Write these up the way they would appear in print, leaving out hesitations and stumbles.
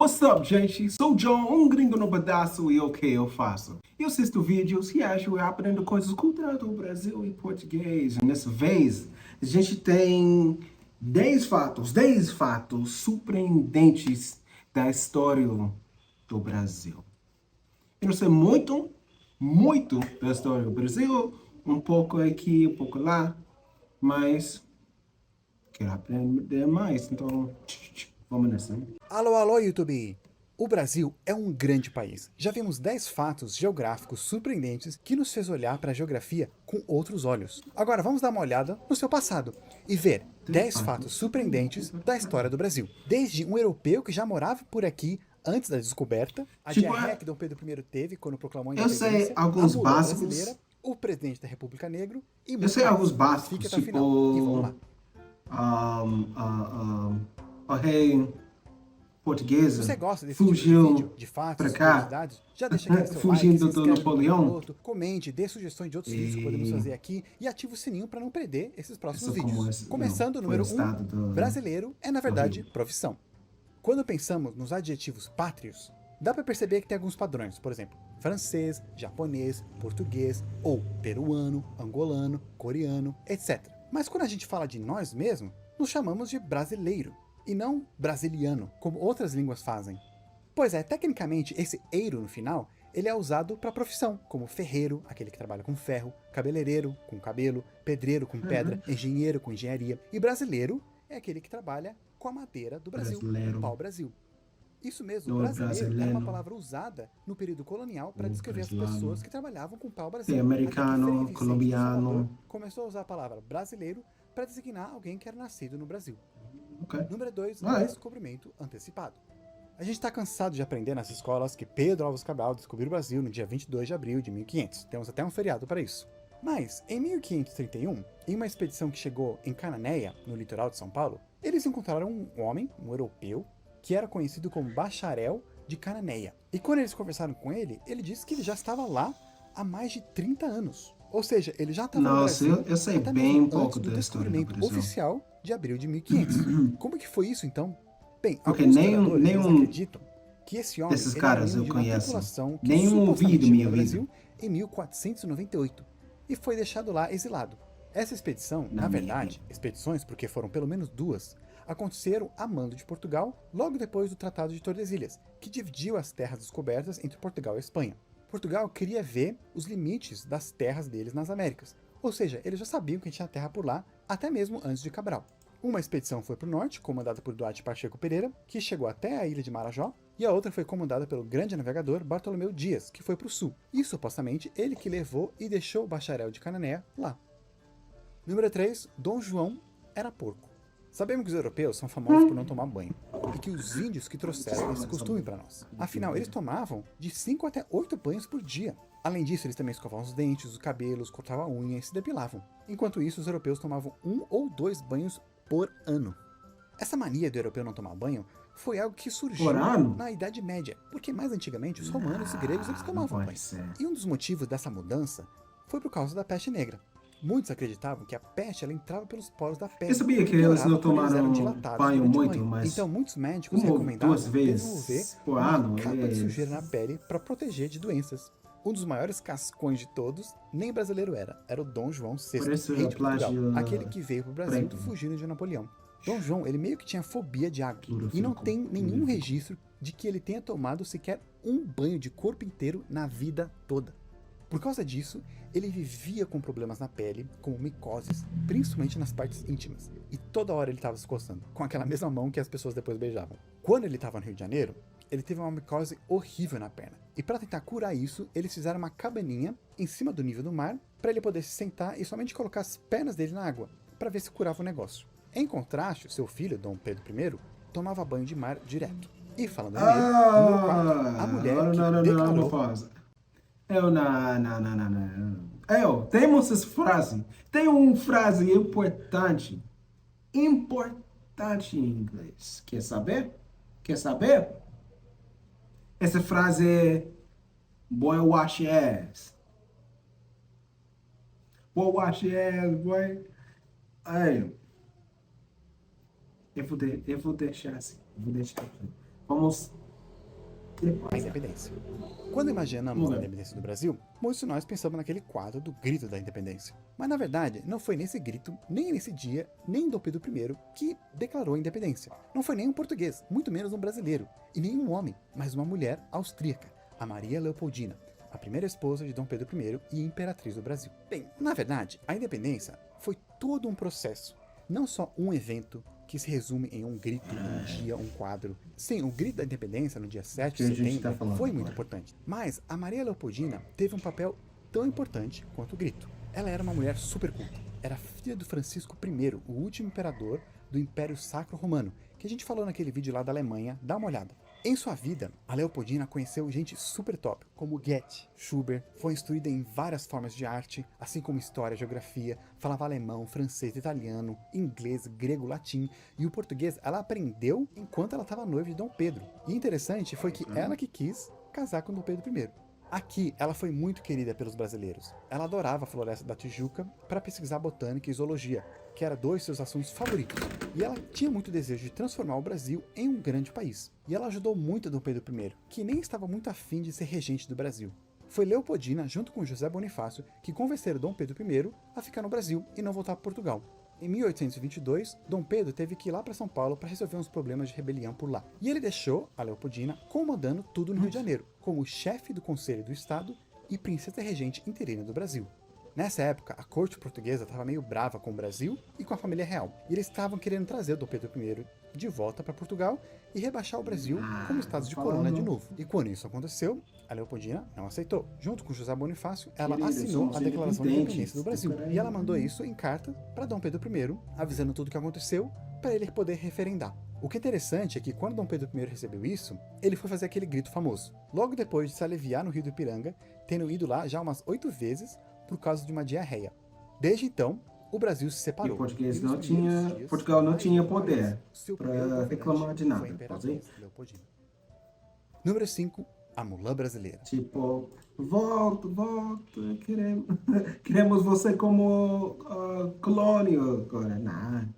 What's up, gente? Sou John, um gringo no pedaço e o que eu faço? Eu assisto vídeos, reajo e aprendo coisas culturais do Brasil e português. Nessa vez, a gente tem 10 fatos surpreendentes da história do Brasil. Eu não sei muito da história do Brasil, um pouco aqui, um pouco lá, mas quero aprender mais, então vamos nessa. Alô, alô, YouTube! O Brasil é um grande país. Já vimos 10 fatos geográficos surpreendentes que nos fez olhar para a geografia com outros olhos. Agora vamos dar uma olhada no seu passado e ver 10 fatos surpreendentes da história do Brasil. Desde um europeu que já morava por aqui antes da descoberta, a diarreia que Dom Pedro I teve quando proclamou a independência, eu sei alguns a mula básicos. brasileira, o presidente da República Negro e muito Eu sei mais. alguns básicos, Fique até o final e vamos lá. O rei português Se você gosta desse tipo de fugiu vídeo, de fatos, pra cá, curiosidades, já deixa aqui seu fugindo like, se do inscreve no Napoleão. piloto, comente, dê sugestões de outros vídeos que podemos fazer aqui e ative o sininho para não perder esses próximos vídeos. Começando o número 1, brasileiro é na verdade profissão. Quando pensamos nos adjetivos pátrios, dá para perceber que tem alguns padrões, por exemplo, francês, japonês, português ou peruano, angolano, coreano, etc. Mas quando a gente fala de nós mesmos, nos chamamos de brasileiro e não brasiliano, como outras línguas fazem. Pois é, tecnicamente esse eiro no final, ele é usado para profissão, como ferreiro, aquele que trabalha com ferro, cabeleireiro, com cabelo, pedreiro com pedra, engenheiro com engenharia, e brasileiro é aquele que trabalha com a madeira do Brasil, o pau-brasil. Isso mesmo, brasileiro era uma palavra usada no período colonial para descrever as pessoas que trabalhavam com pau-brasil. Tem americano, colombiano. Começou a usar a palavra brasileiro para designar alguém que era nascido no Brasil. Okay. Número 2, descobrimento antecipado. A gente está cansado de aprender nas escolas que Pedro Álvares Cabral descobriu o Brasil no dia 22 de abril de 1500. Temos até um feriado para isso. Mas, em 1531, em uma expedição que chegou em Cananéia, no litoral de São Paulo, eles encontraram um homem, um europeu, que era conhecido como Bacharel de Cananéia. E quando eles conversaram com ele, ele disse que ele já estava lá há mais de 30 anos. Ou seja, ele já estava no Brasil eu sei até bem mesmo pouco antes do da história do descobrimento Brasil. oficial de abril de 1500. Como que foi isso, então? Bem, Porque alguns nenhum historiadores acreditam que esse homem desses caras eu de uma conheço. tripulação que Nenhum ouvi supostamente da chegou minha no vida. Brasil em 1498 e foi deixado lá exilado. Essa expedição, na verdade, expedições, porque foram pelo menos 2, aconteceram a mando de Portugal logo depois do Tratado de Tordesilhas, que dividiu as terras descobertas entre Portugal e Espanha. Portugal queria ver os limites das terras deles nas Américas, ou seja, eles já sabiam que tinha terra por lá, até mesmo antes de Cabral. Uma expedição foi para o norte, comandada por Duarte Pacheco Pereira, que chegou até a ilha de Marajó, e a outra foi comandada pelo grande navegador Bartolomeu Dias, que foi para o sul, e supostamente ele que levou e deixou o Bacharel de Cananéia lá. Número 3, Dom João era porco. Sabemos que os europeus são famosos por não tomar banho, e que os índios que trouxeram esse costume para nós. Afinal, eles tomavam de 5 até 8 banhos por dia. Além disso, eles também escovavam os dentes, os cabelos, cortavam a unha e se depilavam. Enquanto isso, os europeus tomavam 1 ou 2 banhos por ano. Essa mania do europeu não tomar banho foi algo que surgiu na Idade Média, porque mais antigamente os romanos e gregos eles tomavam banho. E um dos motivos dessa mudança foi por causa da peste negra. Muitos acreditavam que a peste ela entrava pelos poros da pele. Eu sabia que eles não tomaram banho muito, mas então muitos médicos recomendavam 2 vezes desenvolver por uma ano capa de sujeira na pele para proteger de doenças. Um dos maiores cascões de todos, nem brasileiro era o Dom João VI, rei de Portugal, aquele que veio para o Brasil fugindo de Napoleão. Dom João, ele meio que tinha fobia de água, e não tem nenhum registro de que ele tenha tomado sequer um banho de corpo inteiro na vida toda. Por causa disso, ele vivia com problemas na pele, como micoses, principalmente nas partes íntimas, e toda hora ele estava se coçando, com aquela mesma mão que as pessoas depois beijavam. Quando ele estava no Rio de Janeiro, ele teve uma micose horrível na perna, e para tentar curar isso, eles fizeram uma cabaninha em cima do nível do mar, para ele poder se sentar e somente colocar as pernas dele na água, para ver se curava o negócio. Em contraste, seu filho, Dom Pedro I, tomava banho de mar direto. E falando nele, número 4, a mulher que declarou... Temos essa frase. Tem uma frase importante. Importante em inglês. Quer saber? Quer saber? Essa frase é boy wash your ass. Boy wash your ass, boy. Aí. Eu vou deixar assim. Vamos A independência. Quando imaginamos a independência do Brasil, muitos de nós pensamos naquele quadro do Grito da Independência. Mas na verdade, não foi nesse grito, nem nesse dia, nem Dom Pedro I que declarou a independência. Não foi nem um português, muito menos um brasileiro, e nem um homem, mas uma mulher austríaca, a Maria Leopoldina, a primeira esposa de Dom Pedro I e imperatriz do Brasil. Bem, na verdade, a independência foi todo um processo, não só um evento que se resume em um grito, um dia, um quadro. Sim, o grito da independência no dia 7 de setembro foi muito importante. Mas a Maria Leopoldina teve um papel tão importante quanto o grito. Ela era uma mulher super culta. Era filha do Francisco I, o último imperador do Império Sacro Romano, que a gente falou naquele vídeo lá da Alemanha. Dá uma olhada. Em sua vida, a Leopoldina conheceu gente super top, como Goethe, Schubert, foi instruída em várias formas de arte, assim como história, geografia, falava alemão, francês, italiano, inglês, grego, latim, e o português ela aprendeu enquanto ela estava noiva de Dom Pedro. E interessante foi que ela que quis casar com Dom Pedro I. Aqui, ela foi muito querida pelos brasileiros. Ela adorava a Floresta da Tijuca para pesquisar botânica e zoologia, que eram dois seus assuntos favoritos. E ela tinha muito desejo de transformar o Brasil em um grande país. E ela ajudou muito Dom Pedro I, que nem estava muito afim de ser regente do Brasil. Foi Leopoldina, junto com José Bonifácio, que convenceram Dom Pedro I a ficar no Brasil e não voltar para Portugal. Em 1822, Dom Pedro teve que ir lá para São Paulo para resolver uns problemas de rebelião por lá. E ele deixou a Leopoldina comandando tudo no Rio de Janeiro, como chefe do Conselho do Estado e princesa regente interina do Brasil. Nessa época, a corte portuguesa estava meio brava com o Brasil e com a família real, e eles estavam querendo trazer o Dom Pedro I de volta para Portugal e rebaixar o Brasil como status de corona de novo. E quando isso aconteceu, a Leopoldina não aceitou. Junto com José Bonifácio, ela assinou a Declaração de Independência do Brasil, e ela mandou isso em carta para Dom Pedro I, avisando tudo o que aconteceu, para ele poder referendar. O que é interessante é que quando Dom Pedro I recebeu isso, ele foi fazer aquele grito famoso. Logo depois de se aliviar no Rio do Ipiranga, tendo ido lá já umas 8 vezes por causa de uma diarreia. Desde então, o Brasil se separou. E Portugal não tinha poder para reclamar de nada. Número 5. A mulã brasileira. Tipo, volta, queremos você como colônia agora. Não,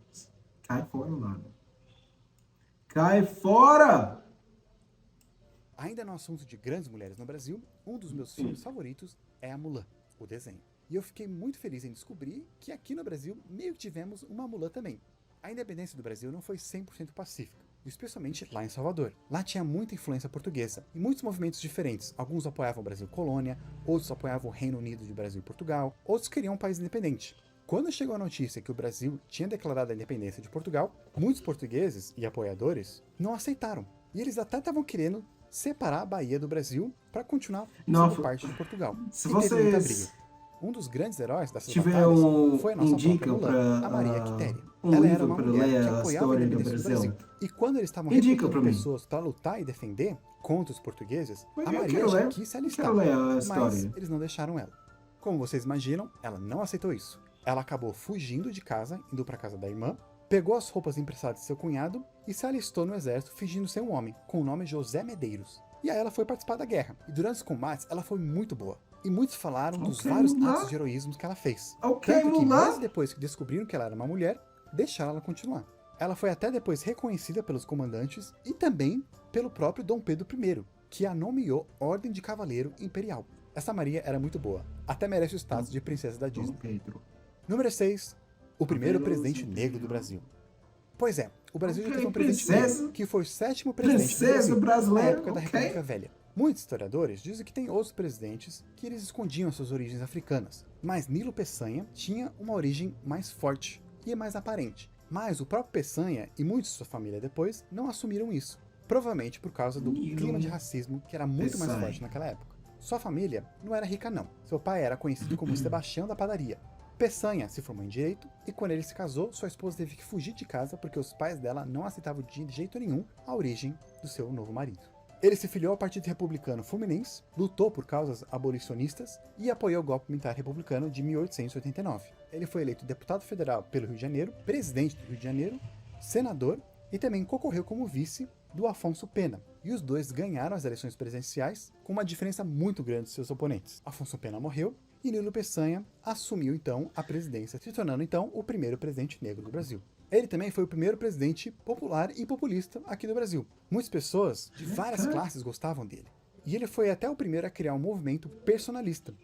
cai fora, mano. Cai fora! Ainda no assunto de grandes mulheres no Brasil, um dos meus filmes favoritos é a Mulan, o desenho. E eu fiquei muito feliz em descobrir que aqui no Brasil meio que tivemos uma Mulan também. A independência do Brasil não foi 100% pacífica, especialmente lá em Salvador. Lá tinha muita influência portuguesa e muitos movimentos diferentes. Alguns apoiavam o Brasil colônia, outros apoiavam o Reino Unido de Brasil e Portugal, outros queriam um país independente. Quando chegou a notícia que o Brasil tinha declarado a independência de Portugal, muitos portugueses e apoiadores não aceitaram. E eles até estavam querendo separar a Bahia do Brasil para continuar sendo parte de Portugal. Se e teve muita vocês briga. Um dos grandes heróis dessas tiver batalhas foi a nossa própria Mulan, a Maria Quitéria. Ela era uma mulher que apoiava a independência do Brasil. E quando eles estavam recrutando pessoas para lutar e defender contra os portugueses, a Maria já quis se alistar, mas eles não deixaram ela. Como vocês imaginam, ela não aceitou isso. Ela acabou fugindo de casa, indo para casa da irmã, pegou as roupas emprestadas de seu cunhado e se alistou no exército fingindo ser um homem, com o nome José Medeiros. E aí ela foi participar da guerra. E durante os combates, ela foi muito boa. E muitos falaram dos vários atos de heroísmo que ela fez. Tanto que, mesmo depois que descobriram que ela era uma mulher, deixaram ela continuar. Ela foi até depois reconhecida pelos comandantes e também pelo próprio Dom Pedro I, que a nomeou Ordem de Cavaleiro Imperial. Essa Maria era muito boa. Até merece o status de princesa da Disney. Número 6. O primeiro presidente negro do Brasil. Pois é, o Brasil já teve um presidente negro, que foi o 7º presidente do Brasil na época da República Velha. Muitos historiadores dizem que tem outros presidentes que eles escondiam suas origens africanas, mas Nilo Peçanha tinha uma origem mais forte e mais aparente. Mas o próprio Peçanha e muitos de sua família depois não assumiram isso, provavelmente por causa do clima de racismo que era muito mais forte naquela época. Sua família não era rica não, seu pai era conhecido como Sebastião da Padaria. Peçanha se formou em Direito e quando ele se casou, sua esposa teve que fugir de casa porque os pais dela não aceitavam de jeito nenhum a origem do seu novo marido. Ele se filiou ao Partido Republicano Fluminense, lutou por causas abolicionistas e apoiou o golpe militar republicano de 1889. Ele foi eleito deputado federal pelo Rio de Janeiro, presidente do Rio de Janeiro, senador e também concorreu como vice do Afonso Pena. E os dois ganharam as eleições presidenciais com uma diferença muito grande de seus oponentes. Afonso Pena morreu e Nilo Peçanha assumiu então a presidência, se tornando então o primeiro presidente negro do Brasil. Ele também foi o primeiro presidente popular e populista aqui do Brasil. Muitas pessoas de várias classes gostavam dele. E ele foi até o primeiro a criar um movimento personalista.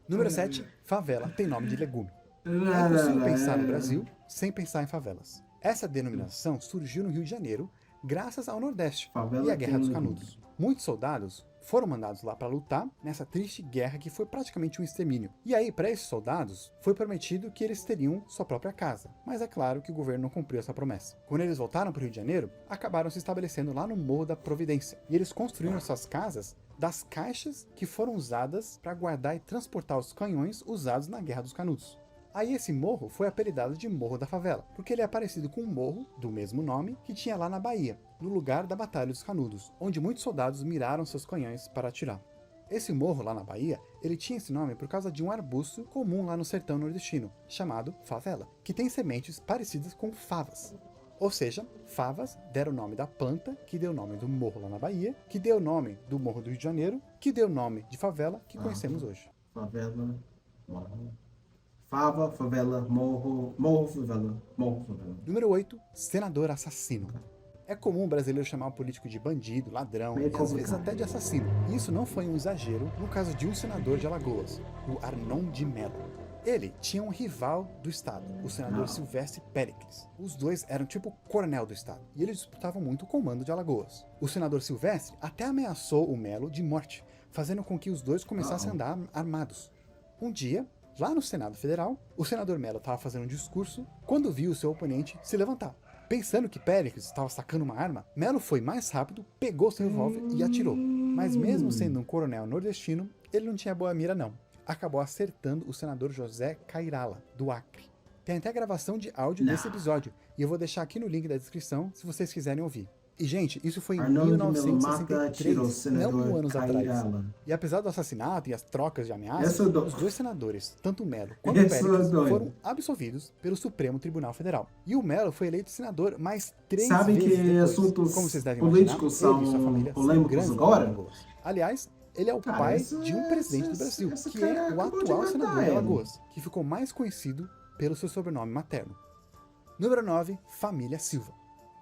Número 7, favela tem nome de legume. É impossível pensar no Brasil sem pensar em favelas. Essa denominação surgiu no Rio de Janeiro graças ao Nordeste Favela e à Guerra dos tem- Canudos. Muitos soldados foram mandados lá para lutar nessa triste guerra que foi praticamente um extermínio. E aí, para esses soldados, foi prometido que eles teriam sua própria casa. Mas é claro que o governo não cumpriu essa promessa. Quando eles voltaram para o Rio de Janeiro, acabaram se estabelecendo lá no Morro da Providência. E eles construíram suas casas das caixas que foram usadas para guardar e transportar os canhões usados na Guerra dos Canudos. Aí esse morro foi apelidado de Morro da Favela, porque ele é parecido com um morro do mesmo nome que tinha lá na Bahia, no lugar da Batalha dos Canudos, onde muitos soldados miraram seus canhões para atirar. Esse morro lá na Bahia, ele tinha esse nome por causa de um arbusto comum lá no sertão nordestino, chamado favela, que tem sementes parecidas com favas. Ou seja, favas deram o nome da planta, que deu o nome do morro lá na Bahia, que deu o nome do morro do Rio de Janeiro, que deu o nome de favela que conhecemos hoje. Favela, morro. Fava, favela, morro, morro, favela, morro, favela. Número 8, senador assassino. É comum o brasileiro chamar o político de bandido, ladrão Meio e às vezes complicado. até de assassino. E isso não foi um exagero no caso de um senador de Alagoas, o Arnon de Mello. Ele tinha um rival do estado, o senador Silvestre Péricles. Os dois eram tipo coronel do estado, e eles disputavam muito o comando de Alagoas. O senador Silvestre até ameaçou o Mello de morte, fazendo com que os dois começassem a andar armados. Um dia, lá no Senado Federal, o senador Mello estava fazendo um discurso quando viu o seu oponente se levantar. Pensando que Péricles estava sacando uma arma, Mello foi mais rápido, pegou seu revólver e atirou. Mas mesmo sendo um coronel nordestino, ele não tinha boa mira não. Acabou acertando o senador José Cairala, do Acre. Tem até gravação de áudio desse episódio, e eu vou deixar aqui no link da descrição se vocês quiserem ouvir. E, gente, isso foi em Arnon de Mello mata, atirou o 1963, não senador 1 anos atrás. Cairala. E apesar do assassinato e as trocas de ameaças, Essa do- os dois senadores, tanto o Mello quanto o Essa Péricles, doido. foram absolvidos pelo Supremo Tribunal Federal. E o Mello foi eleito senador mais 3 Sabem vezes que depois. assuntos Como vocês devem políticos imaginar, ele e sua são família são polêmicos grandes agora? Alagoas. Aliás, ele é o Cara, pai esse- de um presidente do esse- Brasil, esse que cara é o acabou de atual matar senador de ele. Alagoas, que ficou mais conhecido pelo seu sobrenome materno. Número 9, família Silva.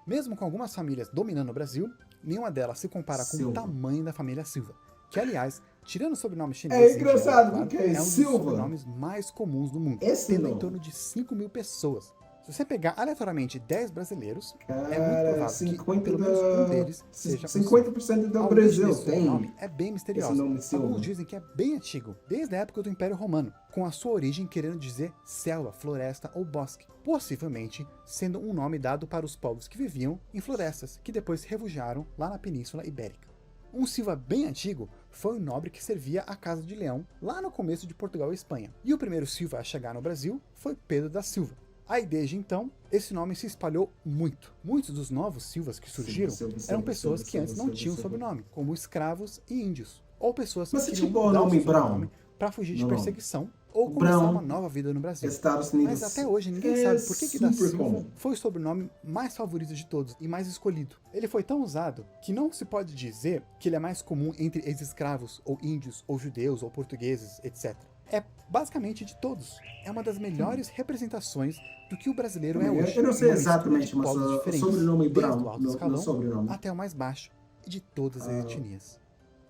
Mesmo com algumas famílias dominando o Brasil, nenhuma delas se compara com o Silva. tamanho da família Silva, que, aliás, tirando o sobrenome chinês, É em geral, engraçado, claro, porque é um dos Silva. sobrenomes mais comuns do mundo, Esse tendo em nome. torno de 5 mil pessoas. Se você pegar aleatoriamente 10 brasileiros, é muito Cara, provável que 50 pelo menos um deles seja um Silva. 50% do A origem Brasil desse tem. sobrenome é bem misteriosa. esse nome Silva. Alguns dizem que é bem antigo, desde a época do Império Romano, com a sua origem querendo dizer selva, floresta ou bosque, possivelmente sendo um nome dado para os povos que viviam em florestas, que depois se refugiaram lá na Península Ibérica. Um Silva bem antigo foi um nobre que servia a Casa de Leão, lá no começo de Portugal e Espanha. E o primeiro Silva a chegar no Brasil foi Pedro da Silva. Aí desde então, esse nome se espalhou muito. Muitos dos novos Silvas que surgiram eram pessoas que antes não tinham sobrenome, como escravos e índios, ou pessoas que Mas queriam tipo o mudar o nome seu Brown. sobrenome para fugir de Não. perseguição ou começar Brown, uma nova vida no Brasil. Estados Unidos. Mas até hoje ninguém é sabe por que da super Silva comum. foi o sobrenome mais favorito de todos e mais escolhido. Ele foi tão usado que não se pode dizer que ele é mais comum entre ex-escravos, ou índios, ou judeus, ou portugueses, etc. É basicamente de todos. É uma das melhores representações do que o brasileiro é hoje. Eu não sei Uma mistura exatamente, de mas povos o diferentes, sobrenome desde Brown, o alto no escalão sobrenome, até o mais baixo, e de todas as etnias.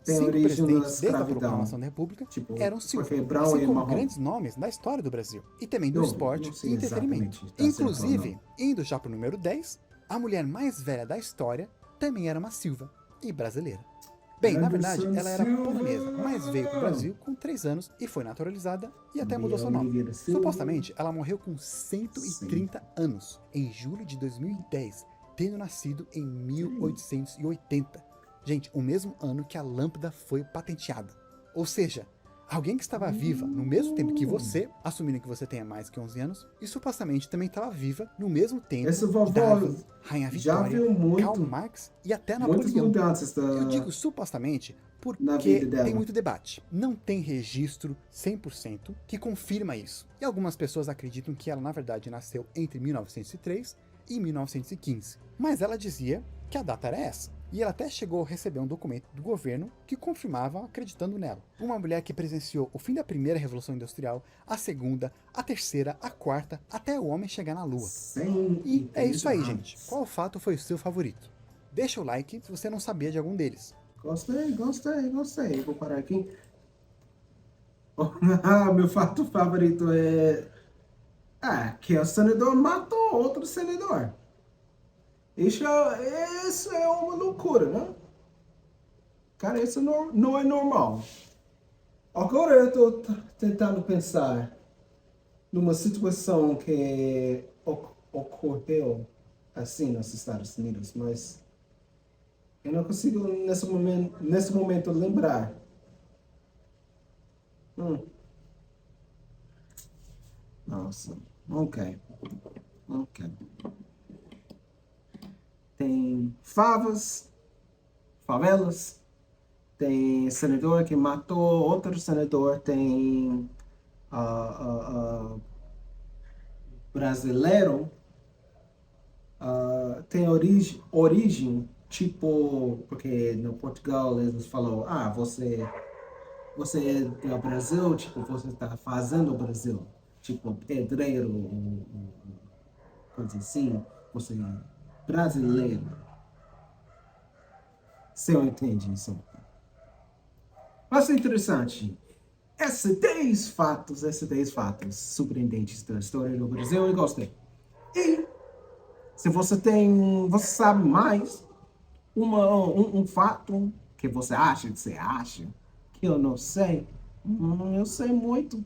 tem 5 origem da presidentes desde a escravidão. proclamação da República Tipo, eram Silva, porque Brown assim é como marrom. grandes nomes da história do Brasil, e também do Não, esporte não sei e entretenimento. exatamente, tá certo ou Inclusive, não. indo já para o número 10, a mulher mais velha da história também era uma Silva, e brasileira. Bem, na verdade, Anderson ela era Silva. polonesa, mas veio para o Brasil com 3 anos e foi naturalizada e até mudou seu nome. Oliveira Silva. Supostamente, ela morreu com 130 anos, em julho de 2010, tendo nascido em 1880. Gente, o mesmo ano que a lâmpada foi patenteada. Ou seja, alguém que estava viva no mesmo tempo que você, assumindo que você tenha mais que 11 anos, e supostamente também estava viva no mesmo tempo Esse de vovó Darwin, Rainha já Vitória, viu muito- Karl Marx e até Muitas Napoleão. mudanças da... Eu digo supostamente na porque vida dela. tem muito debate. Não tem registro 100% que confirma isso. E algumas pessoas acreditam que ela, na verdade, nasceu entre 1903 e 1915. Mas ela dizia que a data era essa. E ela até chegou a receber um documento do governo que confirmava acreditando nela. Uma mulher que presenciou o fim da primeira Revolução Industrial, a segunda, a terceira, a quarta, até o homem chegar na Lua. Sem E é isso aí, entender. gente. Qual fato foi o seu favorito? Deixa o like se você não sabia de algum deles. Gostei. Vou parar aqui. Meu fato favorito é... que o senador matou outro senador. Isso é uma loucura, né? Cara, isso não é normal. Agora eu estou tentando pensar numa situação que ocorreu assim nos Estados Unidos, mas eu não consigo nesse momento lembrar. Nossa, ok. Tem favelas, tem senador que matou outro senador, tem brasileiro, tem origem, tipo, porque no Portugal eles falam, você é do Brasil, tipo, você está fazendo o Brasil, tipo, pedreiro, coisa assim, você é brasileiro. Se eu entendi isso. Mas é interessante. Esses 10 fatos surpreendentes da história do Brasil, eu gostei. E se você sabe mais um fato que você acha, que eu não sei, eu sei muito.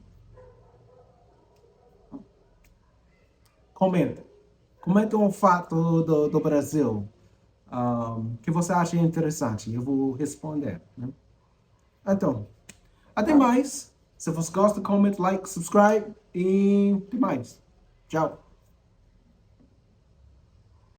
Comenta um fato do Brasil que você acha interessante. Eu vou responder. Né? Então, até mais. Se você gosta, comment, like, subscribe e até mais. Tchau.